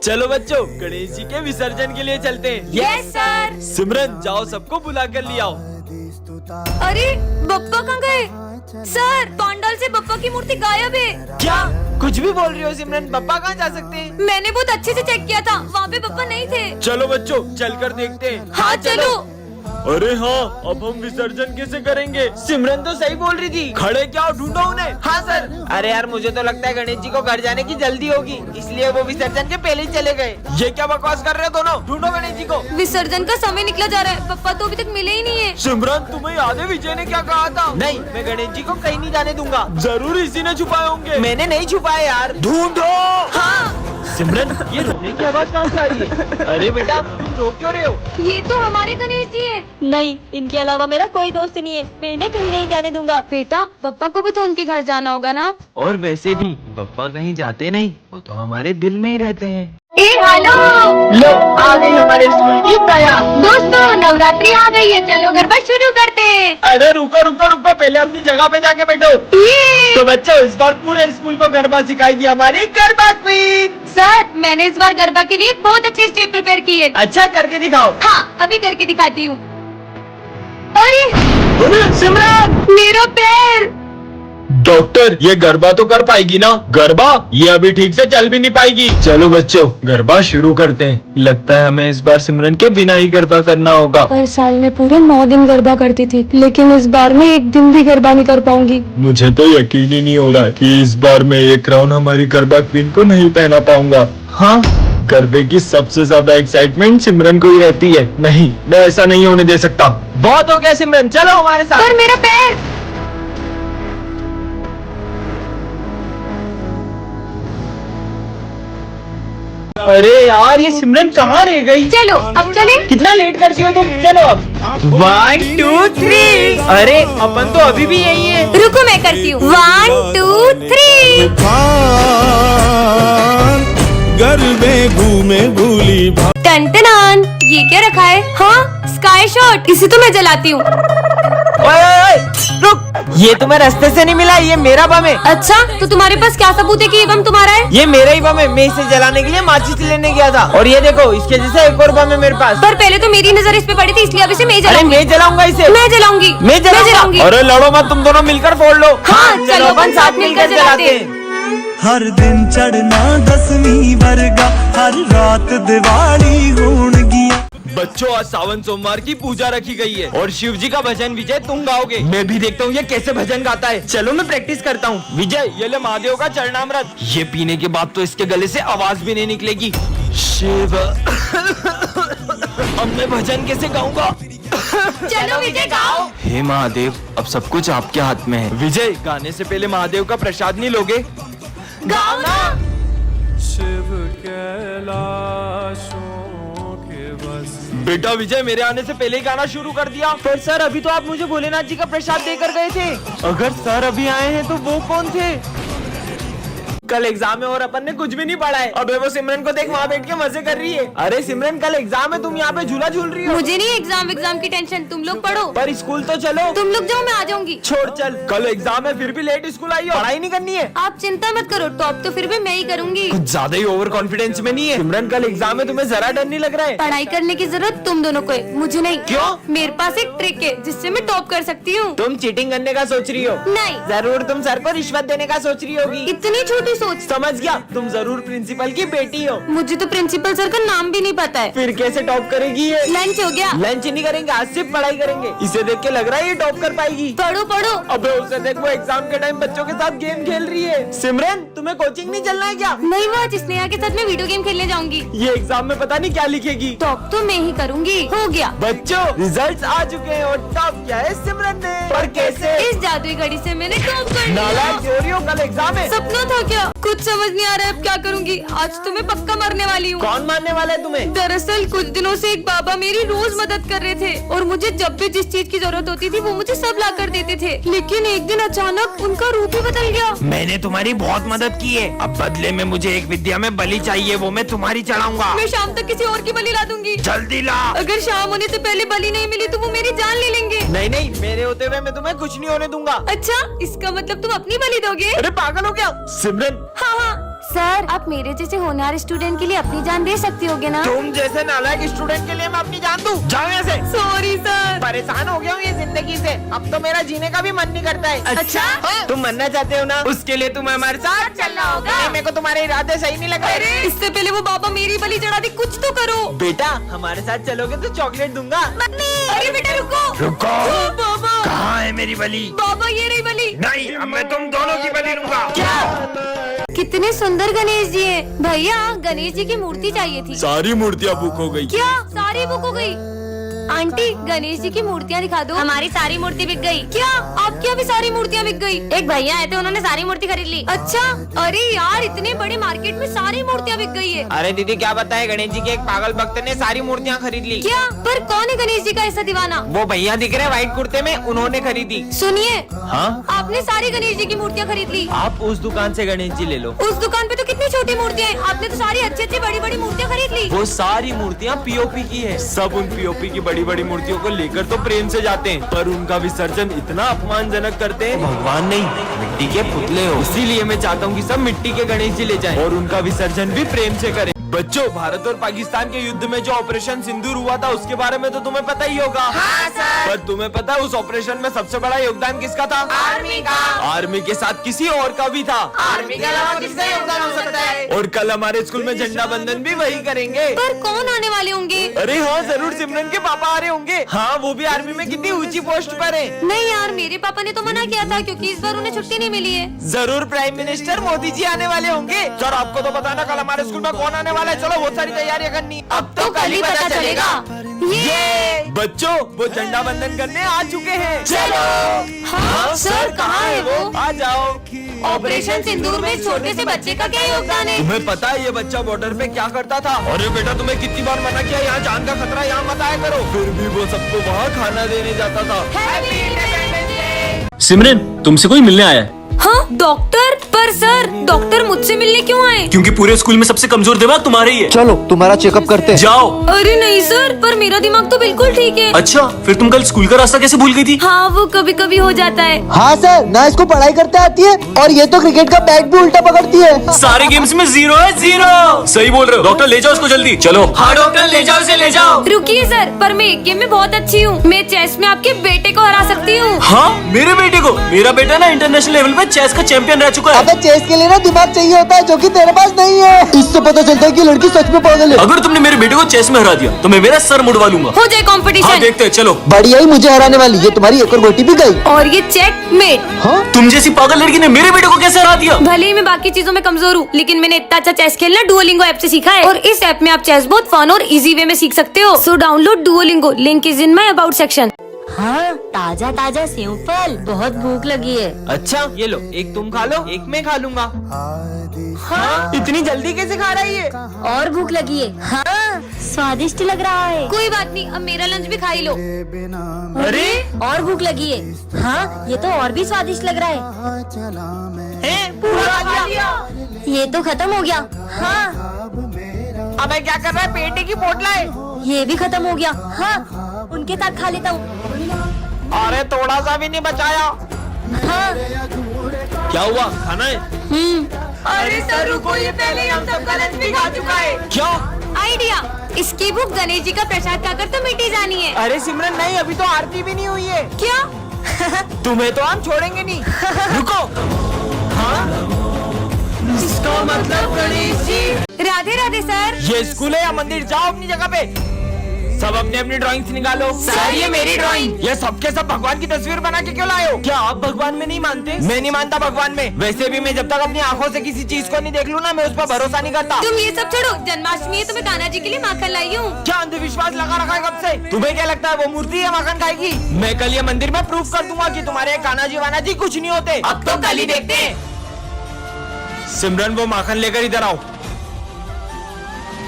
चलो बच्चों, गणेश जी के विसर्जन के लिए चलते हैं। Yes sir. सिमरन जाओ, सबको बुला कर ले आओ। अरे बप्पा कहाँ गए? सर पंडाल से बप्पा की मूर्ति गायब है। क्या कुछ भी बोल रही हो सिमरन? बप्पा कहाँ जा सकते हैं? मैंने बहुत अच्छे से चेक किया था, वहाँ पे बप्पा नहीं थे। चलो बच्चों, चल कर देखते हैं। हाँ चलो। अरे हाँ, अब हम विसर्जन कैसे करेंगे? सिमरन तो सही बोल रही थी। खड़े क्या हो, ढूंढो उन्हें। हाँ सर। अरे यार, मुझे तो लगता है गणेश जी को घर जाने की जल्दी होगी, इसलिए वो विसर्जन के पहले ही चले गए। ये क्या बकवास कर रहे हो दोनों? ढूंढो गणेश जी को। विसर्जन का समय निकला जा रहा है, बप्पा तो अभी तक मिले ही नहीं है। सिमरन, तुम्हें याद है विजय ने क्या कहा था? नहीं, मैं गणेश जी को कहीं नहीं जाने दूंगा। जरूर इसी ने छुपाए होंगे। मैंने नहीं छुपाए यार। ढूंढो। हाँ सिमरन, ये रोने की आवाज कहाँ से आ रही है? अरे बेटा, तुम रो क्यों रहे हो? ये तो हमारे गणेश जी है। नहीं, इनके अलावा मेरा कोई दोस्त नहीं है, मैं इन्हें कहीं नहीं जाने दूंगा। बेटा बप्पा को भी तो उनके घर जाना होगा ना। और वैसे भी पप्पा कहीं जाते नहीं, वो तो हमारे दिल में ही रहते हैं। हेलो, लो, आ गई हमारे स्कूल की ताया। दोस्तों नवरात्रि आ गई है, चलो गरबा शुरू करते हैं। अरे रुको रुको रुको, पहले अपनी जगह पे जाके बैठो। तो बच्चों, इस बार पूरे स्कूल को गरबा सिखाएगी हमारी गरबा क्वीन। सर मैंने इस बार गरबा के लिए बहुत अच्छी स्टेप प्रिपेयर की है। अच्छा, करके दिखाओ। हाँ अभी करके दिखाती हूँ। अरे सिमरन, मेरा पैर। डॉक्टर, ये गरबा तो कर पाएगी ना? गरबा? ये अभी ठीक से चल भी नहीं पाएगी। चलो बच्चों, गरबा शुरू करते हैं। लगता है हमें इस बार सिमरन के बिना ही गरबा करना होगा। हर साल में पूरे 9 दिन गरबा करती थी, लेकिन इस बार मैं एक दिन भी गरबा नहीं कर पाऊंगी। मुझे तो यकीन ही नहीं हो रहा कि इस बार मैं ये क्राउन हमारी गरबा क्वीन को नहीं पहना पाऊंगा। हाँ, गरबे की सबसे ज्यादा एक्साइटमेंट सिमरन को ही रहती है। नहीं, मैं ऐसा नहीं होने दे सकता। बहुत हो गया सिमरन, चलो हमारे साथ। पर मेरा पैर। अरे यार, ये सिमरन कहाँ रह गई? चलो अब चले। कितना लेट करती हो तुम? चलो अब। 1 2 3। अरे अपन तो अभी भी यही है। रुको मैं करती हूँ। 1 2 3। गरबे घूमे भूली टन ये क्या रखा है? हाँ स्काई शॉट, इसे तो मैं जलाती हूँ। ओए, रुक, ये तुम्हें रास्ते से नहीं मिला, ये मेरा बम है। अच्छा तो तुम्हारे पास क्या सबूत है कि ये बम तुम्हारा है? ये मेरा ही बम है, मैं इसे जलाने के लिए माचिस लेने गया था। और ये देखो, इसके जैसा एक और बम है मेरे पास। पर पहले तो मेरी नजर इस पे पड़ी थी, इसलिए अब इसे मैं अरे जलाऊंगी। मैं जलाऊंगा इसे। मैं जलाऊंगी। मैं जलाऊंगी। अरे लड़ो मत, तुम दोनों मिलकर फोड़ लो। हाँ, चलो अपन साथ मिलकर जलाते हैं। हर दिन चढ़ना 10वीं वर्गा, हर रात दिवाली होन गिया। बच्चों, आज सावन सोमवार की पूजा रखी गई है और शिव जी का भजन विजय तुम गाओगे। मैं भी देखता हूँ ये कैसे भजन गाता है। चलो मैं प्रैक्टिस करता हूँ। विजय, ये ले महादेव का चरणामृत। ये पीने के बाद तो इसके गले से आवाज भी नहीं निकलेगी। शिव अब मैं भजन कैसे गाऊंगा? चलो विजय गाओ। हे महादेव, अब सब कुछ आपके हाथ में है। विजय, गाने से पहले महादेव का प्रसाद नहीं लोगे? गाओ ना। शिव कैलाशों के बस। बेटा विजय, मेरे आने से पहले ही गाना शुरू कर दिया। पर सर, अभी तो आप मुझे भोलेनाथ जी का प्रसाद देकर गए थे। अगर सर अभी आए हैं तो वो कौन थे? कल एग्जाम है और अपन ने कुछ भी नहीं पढ़ा है। अबे वो सिमरन को देख, वहाँ बैठ के मजे कर रही है। अरे सिमरन, कल एग्जाम है, तुम यहाँ पे झूला झूल रही हो। मुझे नहीं एग्जाम की टेंशन, तुम लोग पढ़ो। पर स्कूल तो चलो। तुम लोग जाओ, मैं आ जाऊंगी। छोड़, चल। कल एग्जाम है, फिर भी लेट स्कूल आई हो। पढ़ाई नहीं करनी है? आप चिंता मत करो, टॉप तो फिर भी मैं ही करूंगी। कुछ ज्यादा ही ओवर कॉन्फिडेंस में नहीं है? सिमरन, कल एग्जाम है, तुम्हें जरा डर नहीं लग रहा है? पढ़ाई करने की जरूरत तुम दोनों को है, मुझे नहीं। क्यों? मेरे पास एक ट्रिक है जिससे मैं टॉप कर सकती हूँ। तुम चीटिंग करने का सोच रही हो? नहीं। जरूर तुम सर को रिश्वत देने का सोच रही होगी। इतनी छोटी सोच। समझ गया, तुम जरूर प्रिंसिपल की बेटी हो। मुझे तो प्रिंसिपल सर का नाम भी नहीं पता है। फिर कैसे टॉप करेगी ये? लंच हो गया। लंच नहीं करेंगे, आज सिर्फ पढ़ाई करेंगे। इसे देख के लग रहा है ये टॉप कर पाएगी। पढ़ो पढ़ो। अबे उसे देख, वो एग्जाम के टाइम बच्चों के साथ गेम खेल रही है। सिमरन, तुम्हें कोचिंग नहीं चलना है क्या? नहीं, वो आज स्नेहा के साथ में वीडियो गेम खेलने जाऊंगी। ये एग्जाम में पता नहीं क्या लिखेगी। टॉप तो मैं ही करूंगी। हो गया। बच्चों, रिजल्ट्स आ चुके हैं और टॉप किया है सिमरन ने। पर कैसे? इस जादुई घड़ी से मैंने टॉप कर नालायक लिया। चोरी हो, कल एग्जाम है। सपना था क्या? कुछ समझ नहीं आ रहा है अब क्या करूंगी। आज तो मैं पक्का मरने वाली हूँ। कौन मारने वाला है तुम्हें? दरअसल कुछ दिनों से एक बाबा मेरी रोज मदद कर रहे थे और मुझे जब भी जिस चीज की जरूरत होती थी वो मुझे सब ला कर देते थे। लेकिन एक दिन अचानक उनका रूप ही बदल गया। मैंने तुम्हारी बहुत मदद की है, अब बदले में मुझे एक विद्या में बलि चाहिए, वो मैं तुम्हारी चढ़ाऊंगा। मैं शाम तक किसी और की बलि ला दूंगी। जल्दी ला। अगर शाम होने से पहले बलि नहीं मिली तो वो मेरी जान ले लेंगे। नहीं नहीं, मेरे होते हुए मैं तुम्हें कुछ नहीं होने दूंगा। अच्छा, इसका मतलब तुम अपनी बलि दोगे? अरे पागल हो क्या सिमरन? हाँ हाँ, सर आप मेरे जैसे होनहार स्टूडेंट के लिए अपनी जान दे सकते होगे ना? तुम जैसे नालायक स्टूडेंट के लिए मैं अपनी जान दूं? जाओ यहाँ से। Sorry sir. परेशान हो गया हूँ ये जिंदगी से, अब तो मेरा जीने का भी मन नहीं करता है। अच्छा? हाँ? तुम मरना चाहते हो ना, उसके लिए तुम्हें हमारे साथ चलना होगा। नहीं, मेरे को तुम्हारे इरादे सही नहीं लग रहे। इससे पहले वो बाबा मेरी बलि चढ़ा दी, कुछ तो करो। बेटा हमारे साथ चलोगे तो चॉकलेट दूंगा। मम्मी अरे बेटा रुको। रुको। ओ, बाबा कहाँ है मेरी बलि? बाबा ये रही बलि। नहीं, अब मैं तुम दोनों की बलि लूंगा। क्या? कितने सुंदर गणेश जी हैं। भैया गणेश जी की मूर्ति चाहिए थी। सारी मूर्तियाँ बुक हो गई। क्या सारी बुक हो गई? आंटी गणेश जी की मूर्तियाँ दिखा दो। हमारी सारी मूर्ति बिक गई। क्या आपकी यहाँ भी सारी मूर्तियाँ बिक गई? एक भैया आए थे, उन्होंने सारी मूर्ति खरीद ली। अच्छा? अरे यार इतने बड़े मार्केट में सारी मूर्तियाँ बिक गई है। अरे दीदी क्या बताए, गणेश जी के एक पागल भक्त ने सारी मूर्तियाँ खरीद ली। क्या? पर कौन है गणेश जी का ऐसा दीवाना? वो भैया दिख रहे व्हाइट कुर्ते में, उन्होंने खरीदी। सुनिए, हाँ? आपने सारी गणेश जी की मूर्तियाँ खरीद ली। आप उस दुकान से गणेश जी ले लो। उस दुकान पे तो कितनी छोटी मूर्तियाँ हैं, आपने तो सारी अच्छी अच्छी बड़ी बड़ी मूर्तियाँ खरीद ली। वो सारी मूर्तियाँ पीओपी की है। सब उन पीओपी की बड़ी बड़ी मूर्तियों को लेकर तो प्रेम से जाते हैं, पर उनका विसर्जन इतना अपमानजनक करते हैं। भगवान नहीं, मिट्टी के पुतले हो। इसीलिए मैं चाहता हूँ कि सब मिट्टी के गणेश जी ले जाएं और उनका विसर्जन भी प्रेम से करें। बच्चों, भारत और पाकिस्तान के युद्ध में जो ऑपरेशन सिंदूर हुआ था उसके बारे में तो तुम्हें पता ही होगा। हाँ, सर। पर तुम्हें पता है उस ऑपरेशन में सबसे बड़ा योगदान किसका था? आर्मी का। आर्मी के साथ किसी और का भी था। आर्मी के अलावा किसका योगदान हो सकता है? और कल हमारे स्कूल में झंडा बंधन भी वही करेंगे। पर कौन आने वाले होंगे? अरे हाँ जरूर, सिमरन के पापा आ रहे होंगे। हाँ, वो भी आर्मी में कितनी ऊंची पोस्ट पर है। नहीं यार मेरे पापा ने तो मना किया था क्योंकि इस बार उन्हें छुट्टी नहीं मिली है। जरूर प्राइम मिनिस्टर मोदी जी आने वाले होंगे। सर आपको तो पता ना कल हमारे स्कूल में कौन आने वाला है। चलो बहुत सारी तैयारियां करनी। अब तो कल ही पता चलेगा। ये बच्चों वो झंडा बंधन करने आ चुके हैं। चलो। हाँ सर कहाँ है वो? आ जाओ। ऑपरेशन सिंदूर में इस छोटे से बच्चे का क्या योगदान है? तुम्हें पता है ये बच्चा बॉर्डर पे क्या करता था? अरे बेटा तुम्हें कितनी बार मना किया, यहाँ जान का खतरा, यहाँ मत आया करो। फिर भी वो सबको वहाँ खाना देने जाता था। Happy independence day. सिमरन तुमसे कोई मिलने आया है। हाँ डॉक्टर? पर सर डॉक्टर मुझसे मिलने क्यों आए? क्योंकि पूरे स्कूल में सबसे कमजोर दिमाग तुम्हारा ही है। चलो तुम्हारा चेकअप करते हैं। जाओ। अरे नहीं सर, पर मेरा दिमाग तो बिल्कुल ठीक है। अच्छा फिर तुम कल स्कूल का रास्ता कैसे भूल गई थी? हाँ वो कभी कभी हो जाता है। हाँ सर, ना इसको पढ़ाई करते आती है और ये तो क्रिकेट का बैट भी उल्टा पकड़ती है। सारे गेम्स में 0 है 0। सही बोल रहे हो। डॉक्टर ले जाओ इसको जल्दी। चलो। हाँ डॉक्टर ले जाओ इसे ले जाओ। रुकिए सर, पर मैं एक गेम में बहुत अच्छी हूँ। मैं चेस में आपके बेटे को हरा सकती हूँ। हाँ मेरे बेटे को? मेरा बेटा ना इंटरनेशनल लेवल पे चेस का चैंपियन रह चुका है। अबे चेस के लिए ना दिमाग चाहिए होता है जो कि तेरे पास नहीं है। इससे पता चलता है कि लड़की सच में पागल है। अगर तुमने मेरे बेटे को चेस में हरा दिया तो मैं मेरा सर मुड़वा लूंगा। हो जाए हाँ कंपटीशन। देखते हैं चलो। बढ़िया ही मुझे हराने वाली, ये तुम्हारी एक और गोटी भी गई। और ये चेकमेट। हाँ तुम जैसी पागल लड़की ने मेरे बेटे को कैसे हरा दिया? भले ही मैं बाकी चीजों में कमजोर हूँ, लेकिन मैंने इतना अच्छा चेस खेलना डुओलिंगो ऐप से सीखा है। और इस ऐप में आप चेस बहुत फन और इजी वे में सीख सकते हो। So download Duolingo, link is in my about section. हाँ ताजा ताजा सेव फल, बहुत भूख लगी है। अच्छा ये लो, एक तुम खा लो, एक मैं खा लूंगा। हाँ? इतनी जल्दी कैसे खा रही है? और भूख लगी है। हाँ स्वादिष्ट लग रहा है। कोई बात नहीं, अब मेरा लंच भी खा ही लो। अरे और भूख लगी है। हाँ ये तो और भी स्वादिष्ट लग रहा है। पूरा खा लिया। ये तो खत्म हो गया। हाँ अबे क्या कर रहा है, पेटे की पोटला है। ये भी खत्म हो गया। हाँ उनके साथ खा लेता हूँ। अरे थोड़ा सा भी नहीं बचाया। हाँ क्या हुआ, खाना है? अरे सर रुको, ये पहले ही हम सबका लंच भी खा चुका है। क्या? आइडिया, इसकी भूख गणेश जी का प्रसाद खाकर तो मिटी जानी है। अरे सिमरन नहीं, अभी तो आरती भी नहीं हुई है। क्या? तुम्हें तो हम छोड़ेंगे नहीं। रुको। हाँ? इसका मतलब गणेश जी। राधे राधे सर। ये स्कूल है या मंदिर? जाओ अपनी जगह पे। सब अपनी अपनी ड्राइंग्स निकालो। सर ये मेरी ड्राइंग। ये सबके सब भगवान की तस्वीर बना के क्यों लाए हो? क्या आप भगवान में नहीं मानते? मैं नहीं मानता भगवान में। वैसे भी मैं जब तक अपनी आंखों से किसी चीज को नहीं देख लूँ ना, मैं उस पर भरोसा नहीं करता। तुम ये सब छोड़ो, जन्माष्टमी है तो मैं कान्हा जी के लिए माखन लाई हूँ। क्या अंधविश्वास लगा रखा है कब से? तुम्हें क्या लगता है वो मूर्ति है माखन खाएगी? मैं कल ये मंदिर में प्रूफ कर दूंगा कि तुम्हारे कान्हा जी वाना जी कुछ नहीं होते। अब तो कल ही देखते हैं। सिमरन वो माखन लेकर इधर आओ।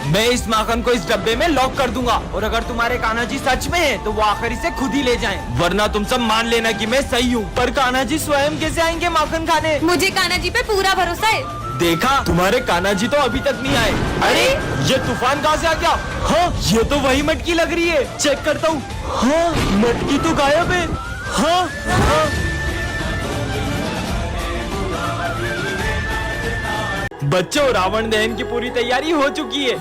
मैं इस माखन को इस डब्बे में लॉक कर दूंगा और अगर तुम्हारे कान्हा जी सच में हैं, तो वो आखिर इसे खुद ही ले जाएं। वरना तुम सब मान लेना कि मैं सही हूँ। पर कान्हा जी स्वयं कैसे आएंगे माखन खाने? मुझे कान्हा जी पे पूरा भरोसा है। देखा, तुम्हारे कान्हा जी तो अभी तक नहीं आए। अरे ये तूफान कहाँ से आ गया? हाँ ये तो वही मटकी लग रही है, चेक करता हूँ। हाँ मटकी तो गायब है। हाँ, हाँ। बच्चों, रावण दहन की पूरी तैयारी हो चुकी है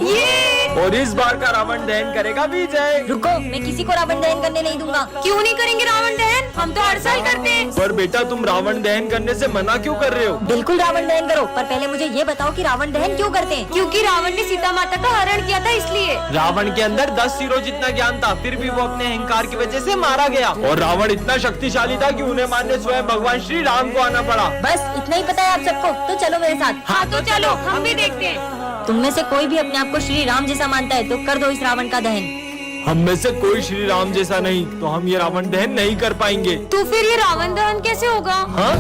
और इस बार का रावण दहन करेगा विजय। रुको, मैं किसी को रावण दहन करने नहीं दूंगा। क्यों नहीं करेंगे रावण दहन? हम तो हर साल करते हैं। पर बेटा, तुम रावण दहन करने से मना क्यों कर रहे हो? बिल्कुल रावण दहन करो, पर पहले मुझे ये बताओ कि रावण दहन क्यों करते हैं? क्योंकि रावण ने सीता माता का हरण किया था, इसलिए। रावण के अंदर 10 सिरों जितना ज्ञान था, फिर भी वो अपने अहंकार की वजह से मारा गया। और रावण इतना शक्तिशाली था कि उन्हें मारने स्वयं भगवान श्री राम को आना पड़ा। बस इतना ही पता है आप सबको? तो चलो मेरे साथ। हाँ तो चलो, हम भी देखते हैं। तुम में से कोई भी अपने आप को श्री राम जैसा मानता है तो कर दो इस रावण का दहन। हम में से कोई श्री राम जैसा नहीं, तो हम ये रावण दहन नहीं कर पाएंगे। तो फिर ये रावण दहन कैसे होगा? हाँ?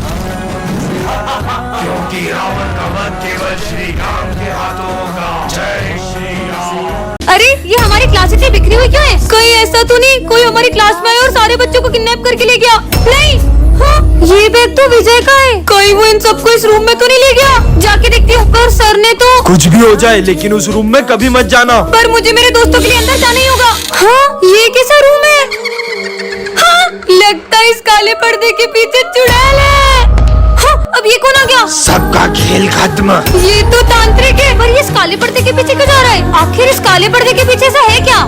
क्योंकि रावण का वध केवल श्री राम के हाथों होगा। जय श्री राम। अरे ये हमारी क्लास इतनी बिखरी हुई क्यों है? कहीं ऐसा तो नहीं कोई हमारी क्लास में आया और सारे बच्चों को किडनैप करके ले गया? नहीं, हाँ, ये बैग तो विजय का है। कहीं वो इन सबको इस रूम में तो नहीं ले गया? जाके देखती हूँ। पर सर ने तो कुछ भी हो जाए, लेकिन उस रूम में कभी मत जाना। पर मुझे मेरे दोस्तों के लिए अंदर जाना ही होगा। हाँ, ये कैसा रूम है? हाँ, लगता है इस काले पर्दे के पीछे चुड़ैल है। हाँ, अब ये कौन आ गया? सबका खेल खत्म। ये तो तांत्रिक है। पर ये इस काले पर्दे के पीछे क्यों जा रहा है? आखिर इस काले पर्दे के पीछे ऐसा है क्या?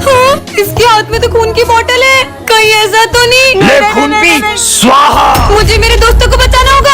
हाँ, इसके हाथ में तो खून की बोतल है। कहीं ऐसा तो नहीं? ले खून पी, स्वाहा। मुझे मेरे दोस्तों को बचाना होगा।